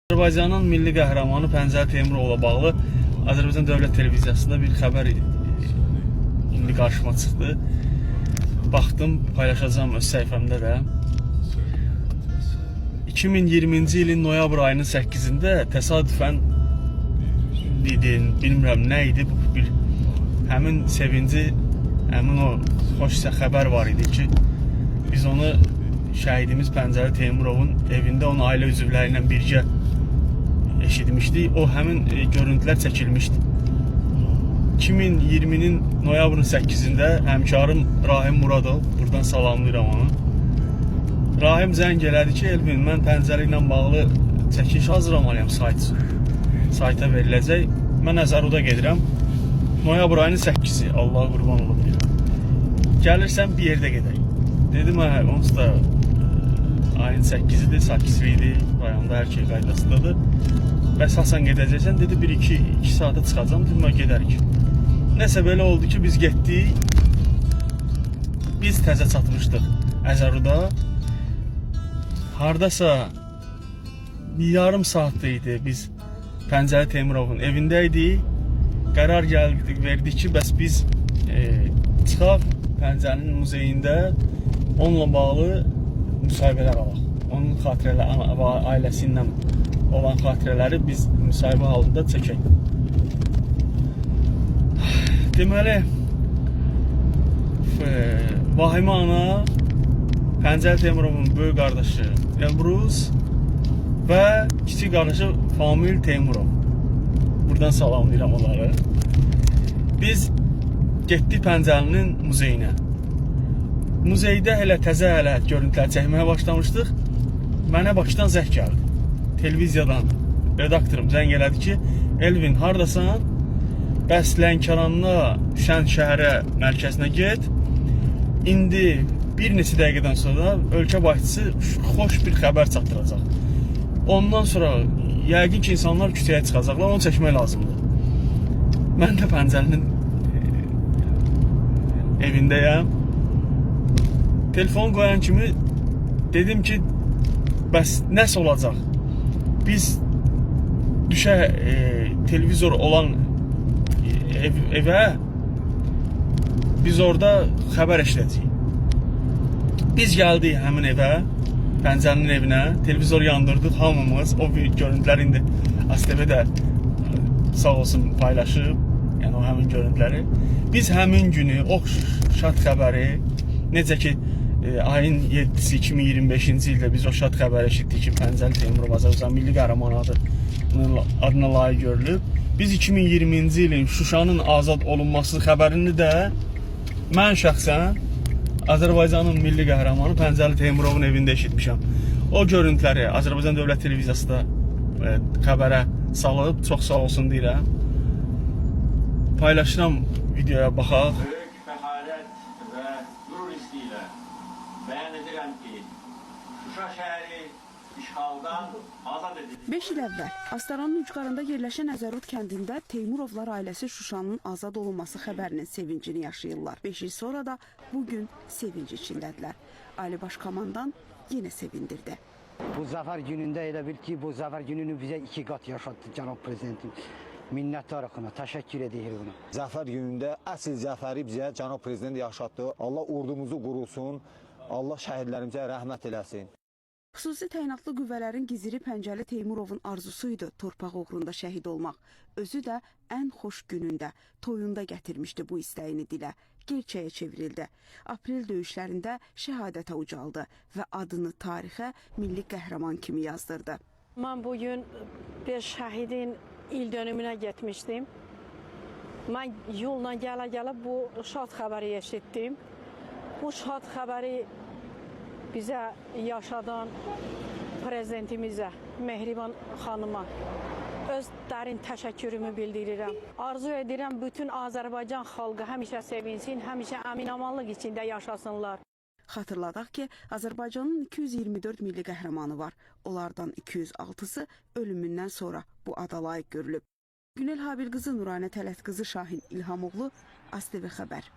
Azərbaycanın milli qəhrəmanı Pəncəli Teymurovla bağlı Azərbaycan Dövlət Televiziyasında bir xəbər indi qarşıma çıxdı. Baxdım, paylaşacağım öz səhifəmdə də. 2020-ci ilin noyabr ayının 8-də təsadüfən bilmirəm nə idi, həmin sevinci, həmin o xoş xəbər var idi ki, biz onu şəhidimiz Pəncəli Teymurovun evində onun ailə üzvləri ilə birgə eşitmişdik. O həmin görüntülər çəkilmişdi. 2020-nin noyabrın 8-də həmkarım Rahim Muradov, buradan salamlayıram onu. Rahim zəng elədi ki, Elvin, mən Pəncəli ilə bağlı çəkiliş hazırlamalıyam sayta veriləcək. Mən Əzəruda gedirəm. Noyabr ayının 8-i, Allah qurban olub. Gəlirsən bir yerdə gedək. Dedim, onsuz da ayın 8-idir, sakislidir, rayonda hər şey qaydasındadır. Bəs Hasan gedəcəksən, dedi 1-2 saata çıxacam, dedim, gedərik. Nəsə belə oldu ki, biz getdik, biz təzə çatmışdıq Əzəruda. Hardasa yarım saatda idi, biz Pəncəli Teymurovun evindəydik. Qərar verdik ki, bəs biz çıxaq Pəncəlinin muzeyində onunla bağlı müsahibələr alaq. Onun xatirələri, ailəsi ilə olan xatirələri biz müsahibə halında çəkək. Deməli, Vahimə ana, Pəncəli Teymurovun böyük qardaşı Elbruz və kiçik qardaşı Famil Teymurov. Buradan salamlayıram onları. Biz getdik Pəncəlinin muzeyinə. Muzeydə təzə görüntülər çəkməyə başlamışdıq. Mənə Bakıdan zəng gəldi. Televiziyadan redaktorum zəng elədi ki, Elvin, hardasan? Bəs Lənkəranda Şən şəhərə mərkəzinə get. İndi bir neçə dəqiqədən sonra ölkə başçısı xoş bir xəbər çatdıracaq. Ondan sonra yəqin ki, insanlar küçəyə çıxacaqlar, onu çəkmək lazımdır. Mən də Pəncəlinin evindəyəm. Telefon qoyan kimi dedim ki, bəs nəsə olacaq? Biz düşək televizor olan evə, biz orada xəbər eşidəcəyik. Biz gəldik həmin evə, Pəncəlinin evinə, televizor yandırdıq hamımız. O görüntülər indi ASTV də sağ olsun paylaşıb, yəni o həmin görüntüləri. Biz həmin günü o şad xəbəri, necə ki ayın 7-si 2025-ci ildə biz o şad xəbəri eşitdik ki, Pəncəli Teymurov Azərbaycan milli qəhrəmanı adına layiq görülüb. Biz 2020-ci ilin Şuşanın azad olunması xəbərini də mən şəxsən Azərbaycanın milli qəhrəmanı Pəncəli Teymurovun evində eşitmişəm. O görüntüləri Azərbaycan Dövlət Televiziyası da xəbərə salıb, çox sağ olsun deyirəm. Paylaşıram, videoya baxaq. Böyük fəxarət və qürur hissi ilə bəyan edirəm ki, Şuşa şəhəri işğaldan azad edildi. 5 il əvvəl Astaranın ucqarında yerləşən Əzərud kəndində Teymurovlar ailəsi Şuşanın azad olunması xəbərinin sevincini yaşayırlar. 5 il sonra da bugün sevinç içindədirlər. Ali Baş Komandan yenə sevindirdi. Bu zəfər günündə elə bil ki, bu zəfər gününü bizə 2 qat yaşatdı cənab prezidentim. Minnətdarıq ona, təşəkkür edirik ona. Zəfər günündə əsl zəfəri bizə cənab prezident yaşatdı. Allah ordumuzu qurusun, Allah şəhidlərimizə rəhmət eləsin. Xüsusi təyinatlı qüvvələrin giziri Pəncəli Teymurovun arzusuydu torpaq uğrunda şəhid olmaq. Özü də ən xoş günündə, toyunda gətirmişdi bu istəyini dilə. Gerçəyə çevrildi. Aprel döyüşlərində şəhadətə ucaldı və adını tarixə milli qəhrəman kimi yazdırdı. Mən bugün bir şəhidin il dönümünə getmişdim. Mən yolla gələ-gələ bu şad xəbəri eşitdim. Bu şad xəbəri bizə yaşadan prezidentimizə, Mehriban xanıma öz dərin təşəkkürümü bildirirəm. Arzu edirəm bütün Azərbaycan xalqı həmişə sevinsin, həmişə əmin-amanlıq içində yaşasınlar. Xatırladaq ki, Azərbaycanın 224 milli qəhrəmanı var. Onlardan 206-sı ölümündən sonra bu ada layiq görülüb. Günel Habil qızı, Nuranə Tələt qızı, Şahin İlhamoğlu, ASTV Xəbər.